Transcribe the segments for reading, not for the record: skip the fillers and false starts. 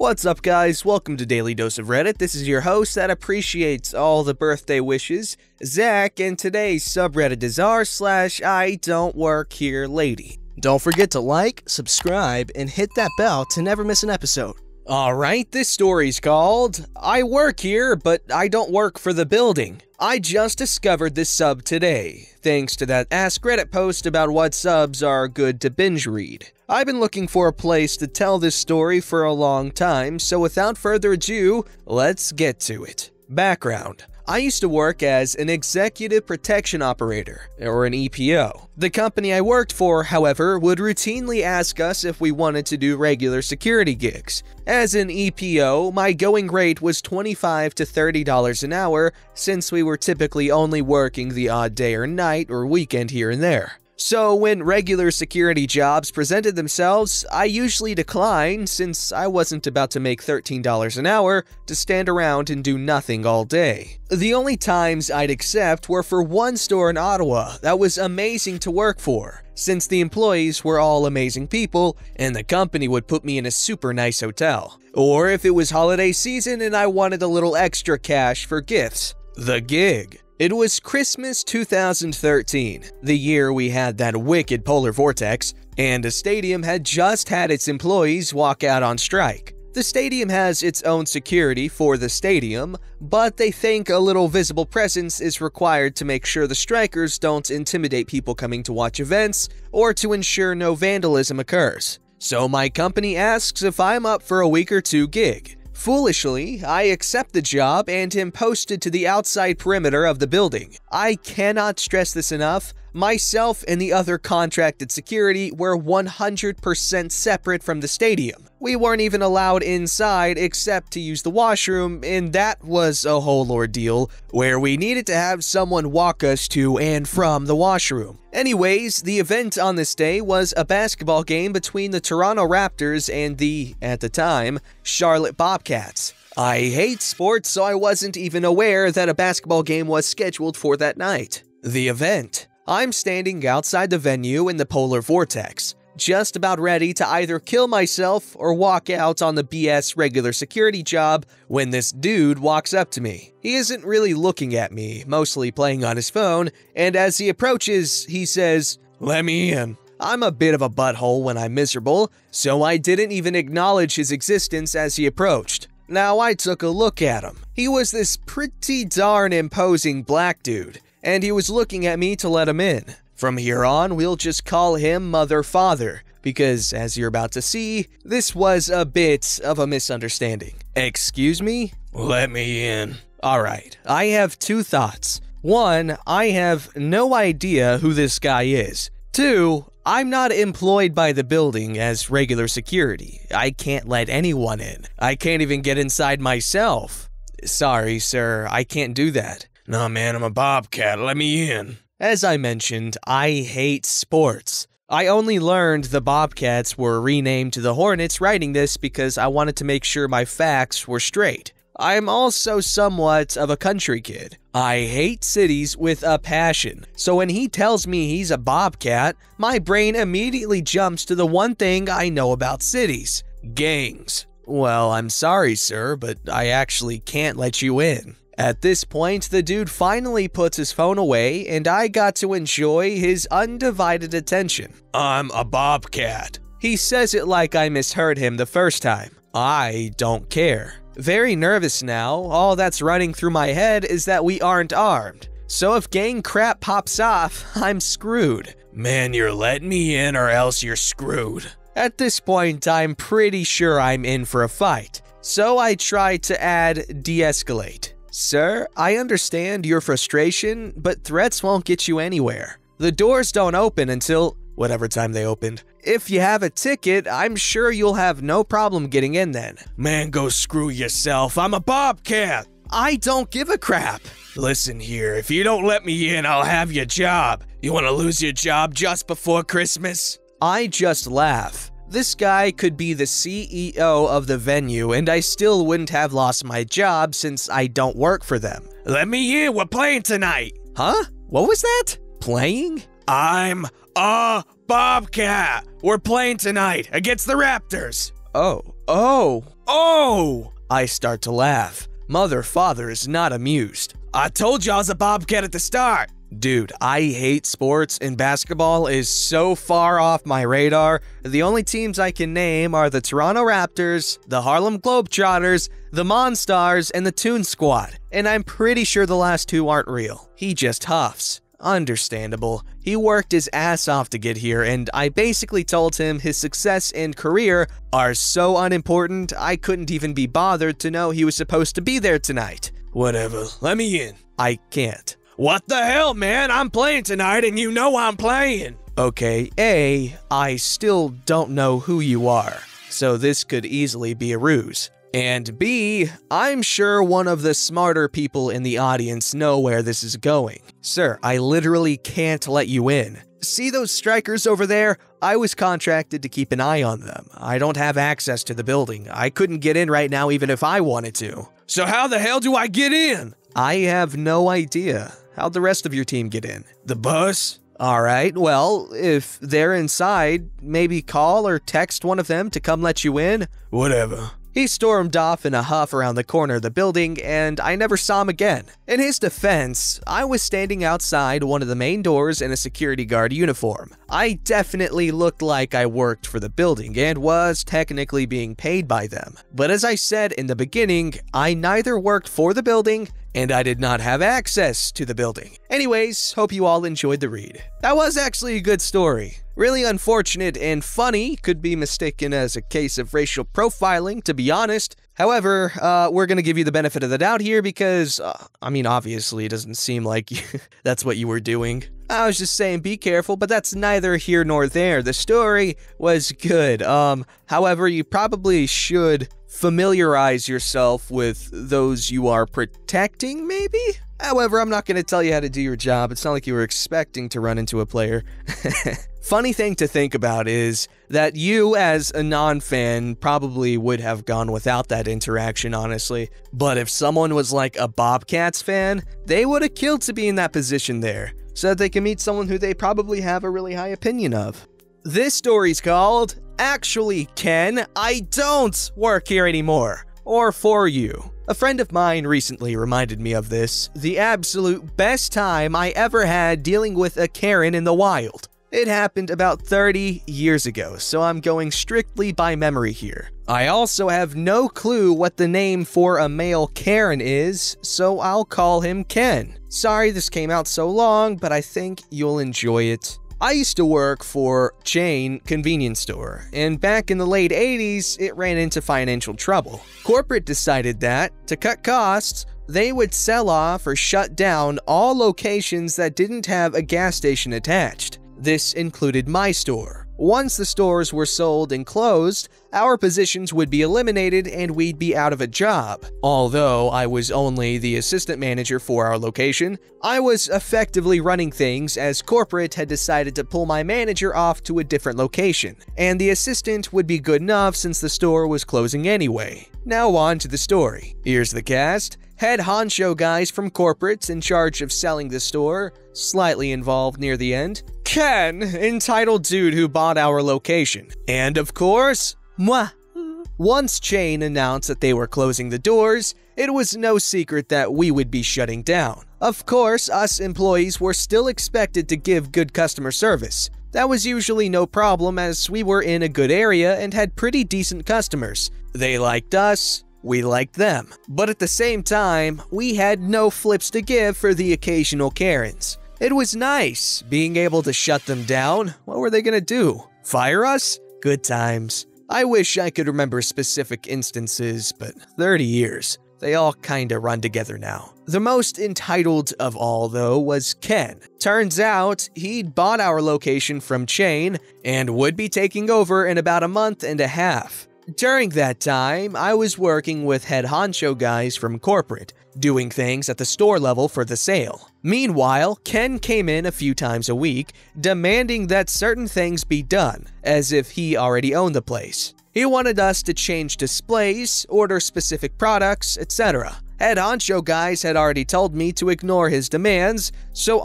What's up, guys? Welcome to Daily Dose of Reddit. This is your host that appreciates all the birthday wishes, Zach, and today's subreddit is r/IDontWorkHereLady. Don't forget to like, subscribe, and hit that bell to never miss an episode. Alright, this story's called, I work here, but I don't work for the building. I just discovered this sub today, thanks to that Ask Reddit post about what subs are good to binge read. I've been looking for a place to tell this story for a long time, so without further ado, let's get to it. Background. I used to work as an executive protection operator, or an EPO. The company I worked for, however, would routinely ask us if we wanted to do regular security gigs. As an EPO, my going rate was $25 to $30 an hour, since we were typically only working the odd day or night or weekend here and there. So when regular security jobs presented themselves, I usually declined since I wasn't about to make $13 an hour to stand around and do nothing all day. The only times I'd accept were for one store in Ottawa that was amazing to work for, since the employees were all amazing people and the company would put me in a super nice hotel. Or if it was holiday season and I wanted a little extra cash for gifts. The gig. It was Christmas 2013, the year we had that wicked polar vortex, and a stadium had just had its employees walk out on strike. The stadium has its own security for the stadium, but they think a little visible presence is required to make sure the strikers don't intimidate people coming to watch events or to ensure no vandalism occurs. So my company asks if I'm up for a week or two gig. Foolishly, I accept the job and am posted to the outside perimeter of the building. I cannot stress this enough. Myself and the other contracted security were 100% separate from the stadium. We weren't even allowed inside except to use the washroom, and that was a whole ordeal, where we needed to have someone walk us to and from the washroom. Anyways, the event on this day was a basketball game between the Toronto Raptors and the, at the time, Charlotte Bobcats. I hate sports, so I wasn't even aware that a basketball game was scheduled for that night. The event. I'm standing outside the venue in the polar vortex, just about ready to either kill myself or walk out on the BS regular security job when this dude walks up to me. He isn't really looking at me, mostly playing on his phone, and as he approaches, he says, "Let me in." I'm a bit of a butthole when I'm miserable, so I didn't even acknowledge his existence as he approached. Now I took a look at him. He was this pretty darn imposing black dude, and he was looking at me to let him in. From here on, we'll just call him Mother Father, because as you're about to see, this was a bit of a misunderstanding. Excuse me? Let me in. Alright, I have two thoughts. One, I have no idea who this guy is. Two, I'm not employed by the building as regular security. I can't let anyone in. I can't even get inside myself. Sorry, sir, I can't do that. Nah, man, I'm a Bobcat. Let me in. As I mentioned, I hate sports. I only learned the Bobcats were renamed to the Hornets writing this because I wanted to make sure my facts were straight. I'm also somewhat of a country kid. I hate cities with a passion, so when he tells me he's a Bobcat, my brain immediately jumps to the one thing I know about cities: gangs. Well, I'm sorry, sir, but I actually can't let you in. At this point, the dude finally puts his phone away, and I got to enjoy his undivided attention. I'm a Bobcat. He says it like I misheard him the first time. I don't care. Very nervous now, all that's running through my head is that we aren't armed. So if gang crap pops off, I'm screwed. Man, you're letting me in or else you're screwed. At this point, I'm pretty sure I'm in for a fight. So I try to add de-escalate. Sir, I understand your frustration, but threats won't get you anywhere. The doors don't open until whatever time they opened. If you have a ticket, I'm sure you'll have no problem getting in then. Man, go screw yourself. I'm a Bobcat. I don't give a crap. Listen here, if you don't let me in, I'll have your job. You want to lose your job just before Christmas? I just laugh. This guy could be the CEO of the venue and I still wouldn't have lost my job since I don't work for them. Let me in, we're playing tonight. Huh? What was that? Playing? I'm a Bobcat. We're playing tonight against the Raptors. Oh, Oh! I start to laugh. Mother father is not amused. I told you I was a bobcat at the start. Dude, I hate sports and basketball is so far off my radar. The only teams I can name are the Toronto Raptors, the Harlem Globetrotters, the Monstars, and the Toon Squad. And I'm pretty sure the last two aren't real. He just huffs. Understandable. He worked his ass off to get here, and I basically told him his success and career are so unimportant I couldn't even be bothered to know he was supposed to be there tonight. Whatever, let me in. I can't. What the hell, man? I'm playing tonight and you know I'm playing. Okay, A, I still don't know who you are, so this could easily be a ruse. And B, I'm sure one of the smarter people in the audience know where this is going. Sir, I literally can't let you in. See those strikers over there? I was contracted to keep an eye on them. I don't have access to the building. I couldn't get in right now even if I wanted to. So how the hell do I get in? I have no idea. How'd the rest of your team get in? The bus? Alright, well, if they're inside, maybe call or text one of them to come let you in. Whatever. He stormed off in a huff around the corner of the building, and I never saw him again. In his defense, I was standing outside one of the main doors in a security guard uniform. I definitely looked like I worked for the building and was technically being paid by them. But as I said in the beginning, I neither worked for the building and I did not have access to the building. Anyways, hope you all enjoyed the read. That was actually a good story. Really unfortunate and funny, could be mistaken as a case of racial profiling, to be honest. However, we're gonna give you the benefit of the doubt here because, obviously it doesn't seem like that's what you were doing. I was just saying be careful, but that's neither here nor there. The story was good. However, you probably should familiarize yourself with those you are protecting, maybe? However, I'm not going to tell you how to do your job. It's not like you were expecting to run into a player. Funny thing to think about is that you, as a non-fan, probably would have gone without that interaction, honestly. But if someone was like a Bobcats fan, they would have killed to be in that position there, so that they can meet someone who they probably have a really high opinion of. This story's called, Actually, Ken, I don't work here anymore. Or for you. A friend of mine recently reminded me of this, the absolute best time I ever had dealing with a Karen in the wild. It happened about 30 years ago, so I'm going strictly by memory here. I also have no clue what the name for a male Karen is, so I'll call him Ken. Sorry this came out so long, but I think you'll enjoy it. I used to work for a chain convenience store, and back in the late 80s, it ran into financial trouble. Corporate decided that, to cut costs, they would sell off or shut down all locations that didn't have a gas station attached. This included my store. Once the stores were sold and closed, our positions would be eliminated and we'd be out of a job. Although I was only the assistant manager for our location, I was effectively running things as corporate had decided to pull my manager off to a different location, and the assistant would be good enough since the store was closing anyway. Now on to the story. Here's the cast. Head honcho guys from corporates in charge of selling the store, slightly involved near the end. Ken, entitled dude who bought our location. And of course, moi. Once Chain announced that they were closing the doors, it was no secret that we would be shutting down. Of course, us employees were still expected to give good customer service. That was usually no problem as we were in a good area and had pretty decent customers. They liked us. We liked them. But at the same time, we had no flips to give for the occasional Karens. It was nice being able to shut them down. What were they gonna do? Fire us? Good times. I wish I could remember specific instances, but 30 years. They all kinda run together now. The most entitled of all, though, was Ken. Turns out, he'd bought our location from Chain and would be taking over in about a month and a half. During that time, I was working with head honcho guys from corporate, doing things at the store level for the sale. Meanwhile, Ken came in a few times a week, demanding that certain things be done, as if he already owned the place. He wanted us to change displays, order specific products, etc. Head honcho guys had already told me to ignore his demands, so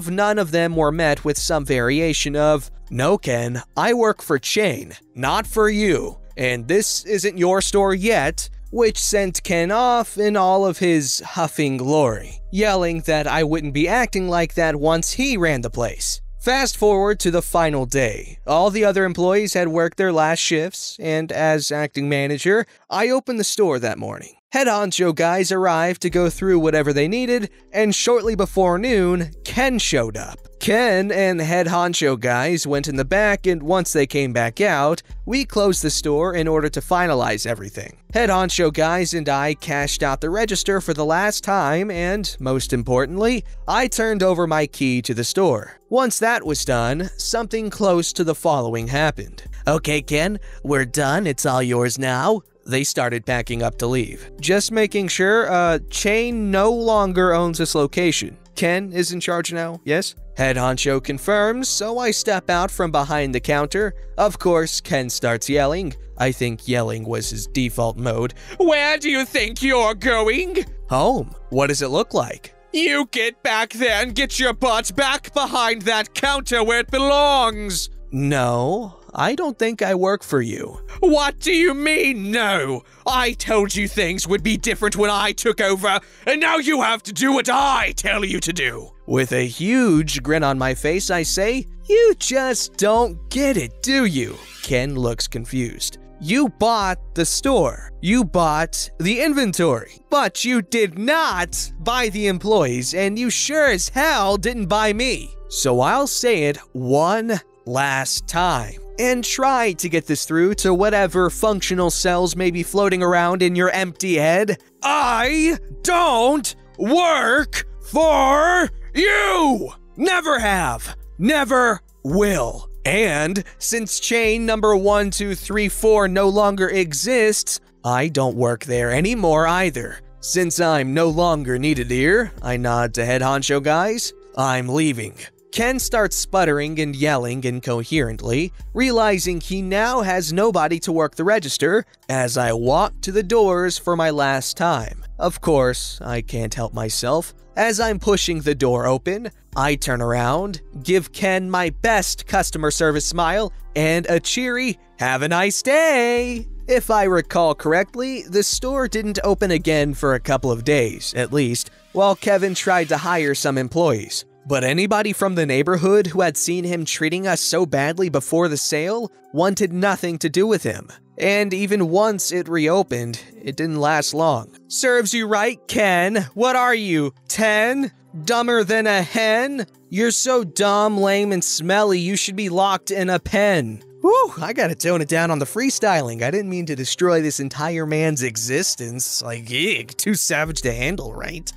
none of them were met with some variation of, "No Ken, I work for Chain, not for you. and this isn't your store yet," which sent Ken off in all of his huffing glory, yelling that I wouldn't be acting like that once he ran the place. Fast forward to the final day. All the other employees had worked their last shifts, and as acting manager, I opened the store that morning. Head honcho guys arrived to go through whatever they needed, and shortly before noon, Ken showed up. Ken and head honcho guys went in the back, and once they came back out, we closed the store in order to finalize everything. Head honcho guys and I cashed out the register for the last time, and most importantly, I turned over my key to the store. Once that was done, something close to the following happened. "Okay, Ken, we're done. It's all yours now." They started packing up to leave. Just making sure, Chain no longer owns this location. Ken is in charge now, yes? Head honcho confirms, so I step out from behind the counter. Of course, Ken starts yelling. I think yelling was his default mode. "Where do you think you're going?" "Home. What does it look like?" "You get back there and get your butt back behind that counter where it belongs." "No, I don't think I work for you." "What do you mean, no? I told you things would be different when I took over, and now you have to do what I tell you to do." With a huge grin on my face, I say, "You just don't get it, do you?" Ken looks confused. "You bought the store. You bought the inventory. But you did not buy the employees, and you sure as hell didn't buy me. So I'll say it one last time, and try to get this through to whatever functional cells may be floating around in your empty head. I don't work for you! Never have, never will. And since chain number 1, 2, 3, 4 no longer exists, I don't work there anymore either. Since I'm no longer needed here," I nod to head honcho guys, "I'm leaving." Ken starts sputtering and yelling incoherently, realizing he now has nobody to work the register as I walk to the doors for my last time. Of course, I can't help myself. As I'm pushing the door open, I turn around, give Ken my best customer service smile, and a cheery, "Have a nice day." If I recall correctly, the store didn't open again for a couple of days, at least, while Kevin tried to hire some employees. But anybody from the neighborhood who had seen him treating us so badly before the sale wanted nothing to do with him. And even once it reopened, it didn't last long. Serves you right, Ken. What are you, 10? Dumber than a hen? You're so dumb, lame, and smelly you should be locked in a pen. Whew, I gotta tone it down on the freestyling. I didn't mean to destroy this entire man's existence. Like, eek, too savage to handle, right?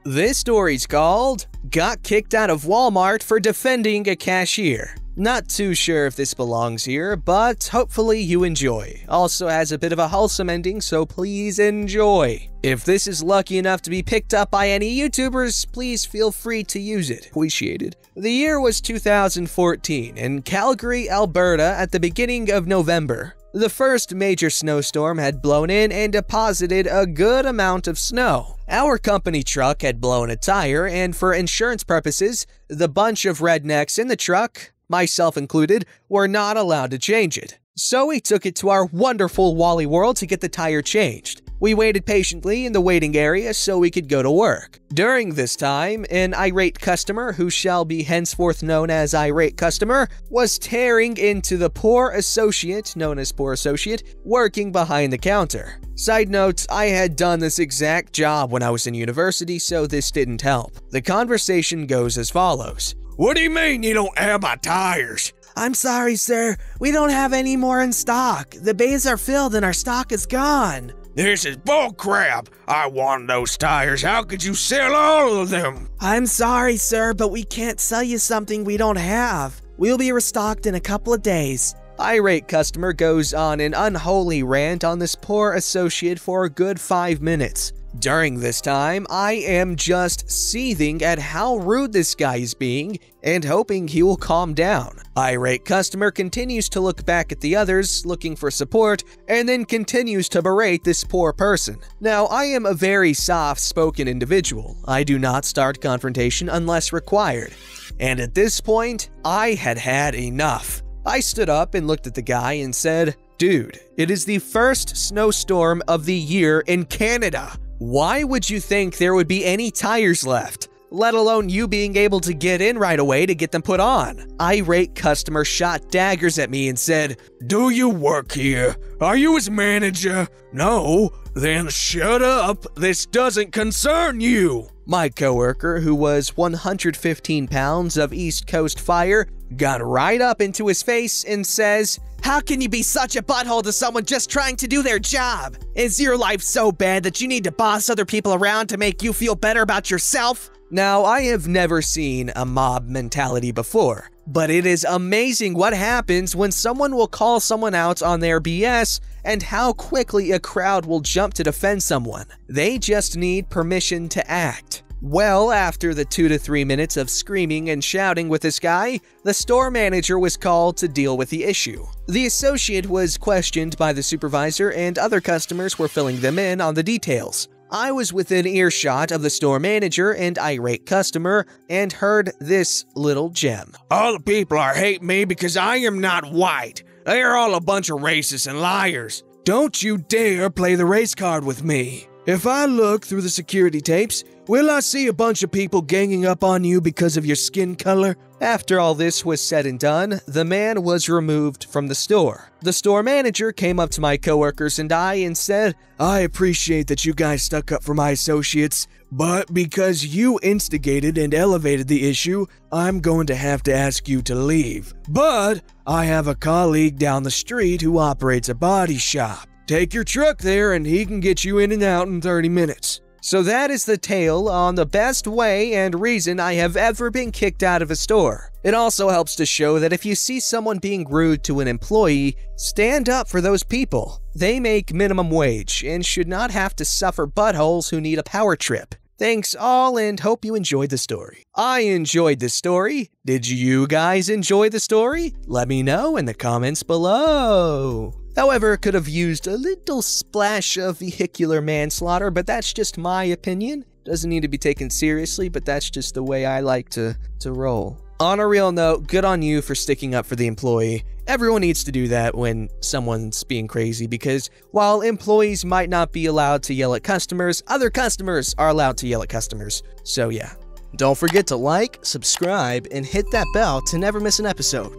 This story's called Got Kicked Out of Walmart for Defending a Cashier. Not too sure if this belongs here, but hopefully you enjoy. Also has a bit of a wholesome ending, so please enjoy. If this is lucky enough to be picked up by any YouTubers, please feel free to use it. Appreciated. The year was 2014 in Calgary, Alberta at the beginning of November. The first major snowstorm had blown in and deposited a good amount of snow. Our company truck had blown a tire, and for insurance purposes, the bunch of rednecks in the truck, myself included, were not allowed to change it. So we took it to our wonderful Wally World to get the tire changed. We waited patiently in the waiting area so we could go to work. During this time, an irate customer, who shall be henceforth known as Irate Customer, was tearing into the poor associate, known as Poor Associate, working behind the counter. Side note, I had done this exact job when I was in university, so this didn't help. The conversation goes as follows. "What do you mean you don't have my tires?" "I'm sorry, sir. We don't have any more in stock. The bays are filled and our stock is gone." "This is bullcrap. I want those tires. How could you sell all of them?" "I'm sorry, sir, but we can't sell you something we don't have. We'll be restocked in a couple of days." Irate customer goes on an unholy rant on this poor associate for a good 5 minutes. During this time, I am just seething at how rude this guy is being and hoping he will calm down. Irate customer continues to look back at the others, looking for support, and then continues to berate this poor person. Now, I am a very soft-spoken individual. I do not start confrontation unless required. And at this point, I had had enough. I stood up and looked at the guy and said, Dude, it is the first snowstorm of the year in Canada. Why would you think there would be any tires left? Let alone you being able to get in right away to get them put on. Irate customer shot daggers at me and said, "Do you work here? Are you his manager? No? Then shut up. This doesn't concern you." My coworker, who was 115 pounds of East Coast fire, got right up into his face and says, "How can you be such a butthole to someone just trying to do their job? Is your life so bad that you need to boss other people around to make you feel better about yourself?" Now, I have never seen a mob mentality before, but it is amazing what happens when someone will call someone out on their BS and how quickly a crowd will jump to defend someone. They just need permission to act. Well, after the 2 to 3 minutes of screaming and shouting with this guy, the store manager was called to deal with the issue. The associate was questioned by the supervisor and other customers were filling them in on the details. I was within earshot of the store manager and irate customer and heard this little gem. "All the people are hating me because I am not white. They are all a bunch of racists and liars. Don't you dare play the race card with me. If I look through the security tapes, will I see a bunch of people ganging up on you because of your skin color?" After all this was said and done, the man was removed from the store. The store manager came up to my coworkers and I and said, "I appreciate that you guys stuck up for my associates, but because you instigated and elevated the issue, I'm going to have to ask you to leave. But I have a colleague down the street who operates a body shop. Take your truck there and he can get you in and out in 30 minutes. So that is the tale on the best way and reason I have ever been kicked out of a store. It also helps to show that if you see someone being rude to an employee, stand up for those people. They make minimum wage and should not have to suffer buttholes who need a power trip. Thanks all and hope you enjoyed the story. I enjoyed the story. Did you guys enjoy the story? Let me know in the comments below. However, could have used a little splash of vehicular manslaughter, but that's just my opinion. Doesn't need to be taken seriously, but that's just the way I like to roll. On a real note, good on you for sticking up for the employee. Everyone needs to do that when someone's being crazy because while employees might not be allowed to yell at customers, other customers are allowed to yell at customers. So yeah. Don't forget to like, subscribe, and hit that bell to never miss an episode.